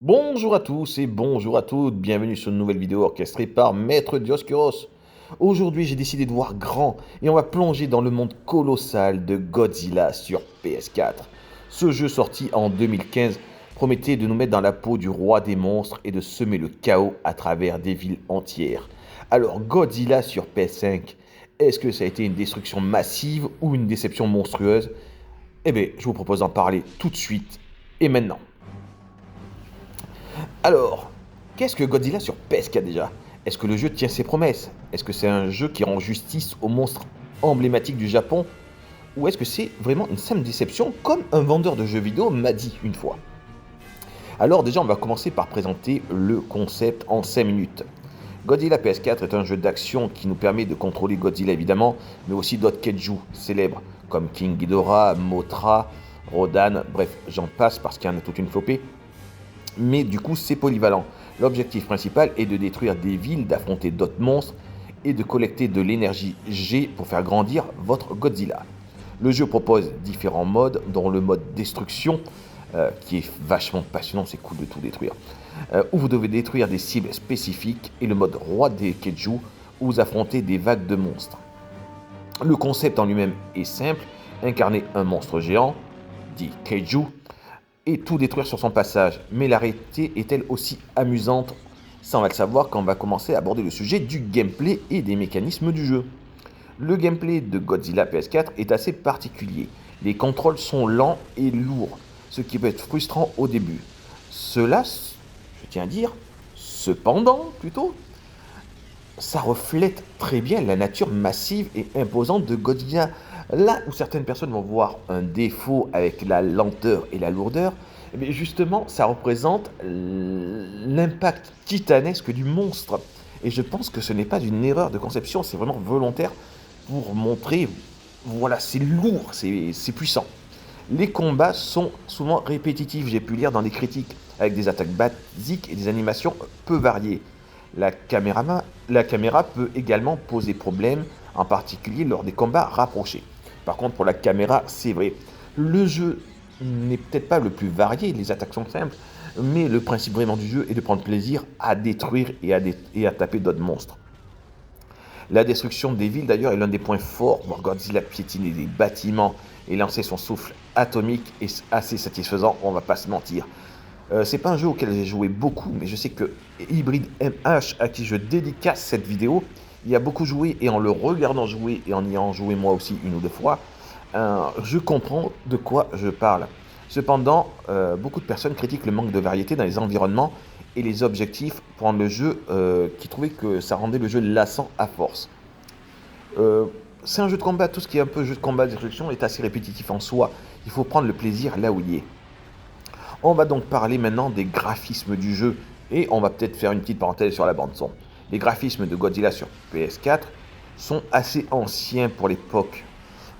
Bonjour à tous et bonjour à toutes, bienvenue sur une nouvelle vidéo orchestrée par Maître Dioscuros. Aujourd'hui j'ai décidé de voir grand et on va plonger dans le monde colossal de Godzilla sur PS4. Ce jeu sorti en 2015 promettait de nous mettre dans la peau du roi des monstres et de semer le chaos à travers des villes entières. Alors Godzilla sur PS5, est-ce que ça a été une destruction massive ou une déception monstrueuse? Eh bien je vous propose d'en parler tout de suite et maintenant. Alors, qu'est-ce que Godzilla sur PS4 déjà? Est-ce que le jeu tient ses promesses? Est-ce que c'est un jeu qui rend justice aux monstres emblématiques du Japon? Ou est-ce que c'est vraiment une simple déception comme un vendeur de jeux vidéo m'a dit une fois? Alors déjà, on va commencer par présenter le concept en 5 minutes. Godzilla PS4 est un jeu d'action qui nous permet de contrôler Godzilla évidemment, mais aussi d'autres kaiju célèbres comme King Ghidorah, Mothra, Rodan, bref, j'en passe parce qu'il y en a toute une flopée. Mais du coup, c'est polyvalent. L'objectif principal est de détruire des villes, d'affronter d'autres monstres et de collecter de l'énergie G pour faire grandir votre Godzilla. Le jeu propose différents modes, dont le mode destruction, qui est vachement passionnant, c'est cool de tout détruire, où vous devez détruire des cibles spécifiques, et le mode roi des Keiju, où vous affrontez des vagues de monstres. Le concept en lui-même est simple, incarner un monstre géant, dit Keiju, et tout détruire sur son passage. Mais la réalité est-elle aussi amusante? Ça, on va le savoir quand on va commencer à aborder le sujet du gameplay et des mécanismes du jeu. Le gameplay de Godzilla PS4 est assez particulier. Les contrôles sont lents et lourds, ce qui peut être frustrant au début. Cela, je tiens à dire, cependant, plutôt, ça reflète très bien la nature massive et imposante de Godzilla. Là où certaines personnes vont voir un défaut avec la lenteur et la lourdeur, mais justement, ça représente l'impact titanesque du monstre. Et je pense que ce n'est pas une erreur de conception, c'est vraiment volontaire pour montrer, voilà, c'est lourd, c'est puissant. Les combats sont souvent répétitifs, j'ai pu lire dans des critiques, avec des attaques basiques et des animations peu variées. La caméra peut également poser problème, en particulier lors des combats rapprochés. Par contre, pour la caméra, c'est vrai. Le jeu n'est peut-être pas le plus varié, les attaques sont simples, mais le principe vraiment du jeu est de prendre plaisir à détruire et à taper d'autres monstres. La destruction des villes, d'ailleurs, est l'un des points forts. Voir Godzilla piétiner des bâtiments et lancer son souffle atomique est assez satisfaisant, on va pas se mentir. C'est pas un jeu auquel j'ai joué beaucoup, mais je sais que Hybrid MH, à qui je dédicace cette vidéo, y a beaucoup joué, et en le regardant jouer et en y ayant joué moi aussi une ou deux fois, je comprends de quoi je parle. Cependant, beaucoup de personnes critiquent le manque de variété dans les environnements et les objectifs pour rendre le jeu, qui trouvaient que ça rendait le jeu lassant à force. C'est un jeu de combat, tout ce qui est un peu jeu de combat de destruction est assez répétitif en soi. Il faut prendre le plaisir là où il est. On va donc parler maintenant des graphismes du jeu, et on va peut-être faire une petite parenthèse sur la bande son. Les graphismes de Godzilla sur PS4 sont assez anciens pour l'époque,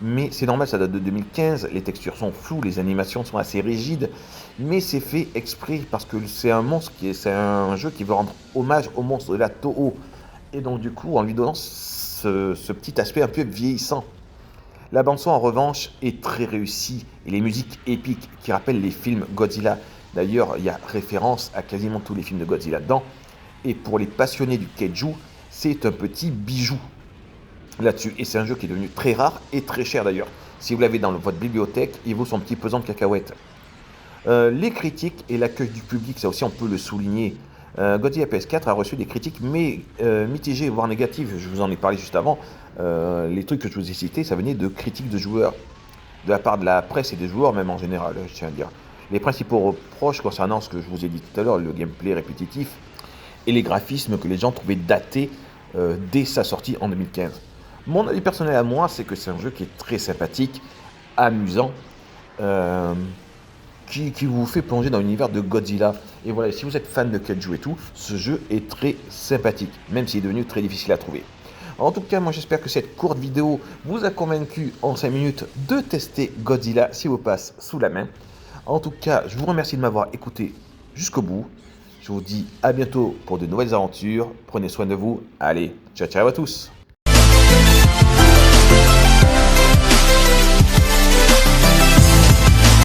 mais c'est normal, ça date de 2015, les textures sont floues, les animations sont assez rigides, mais c'est fait exprès parce que c'est un jeu qui veut rendre hommage au monstre de la Toho, et donc du coup en lui donnant ce petit aspect un peu vieillissant. La bande-son, en revanche, est très réussie, et les musiques épiques qui rappellent les films Godzilla. D'ailleurs, il y a référence à quasiment tous les films de Godzilla dedans. Et pour les passionnés du kaiju, c'est un petit bijou là-dessus. Et c'est un jeu qui est devenu très rare et très cher d'ailleurs. Si vous l'avez dans votre bibliothèque, il vaut son petit pesant de cacahuètes. Les critiques et l'accueil du public, ça aussi on peut le souligner. Godzilla PS4 a reçu des critiques mitigées, voire négatives. Je vous en ai parlé juste avant. Les trucs que je vous ai cités, ça venait de critiques de joueurs, de la part de la presse et des joueurs même en général, je tiens à dire. Les principaux reproches concernant ce que je vous ai dit tout à l'heure, le gameplay répétitif et les graphismes que les gens trouvaient datés dès sa sortie en 2015. Mon avis personnel à moi, c'est que c'est un jeu qui est très sympathique, amusant, qui vous fait plonger dans l'univers de Godzilla. Et voilà, si vous êtes fan de kaiju et tout, ce jeu est très sympathique, même s'il est devenu très difficile à trouver. En tout cas, moi j'espère que cette courte vidéo vous a convaincu en 5 minutes de tester Godzilla si vous passe sous la main. En tout cas, je vous remercie de m'avoir écouté jusqu'au bout. Je vous dis à bientôt pour de nouvelles aventures. Prenez soin de vous. Allez, ciao ciao à tous.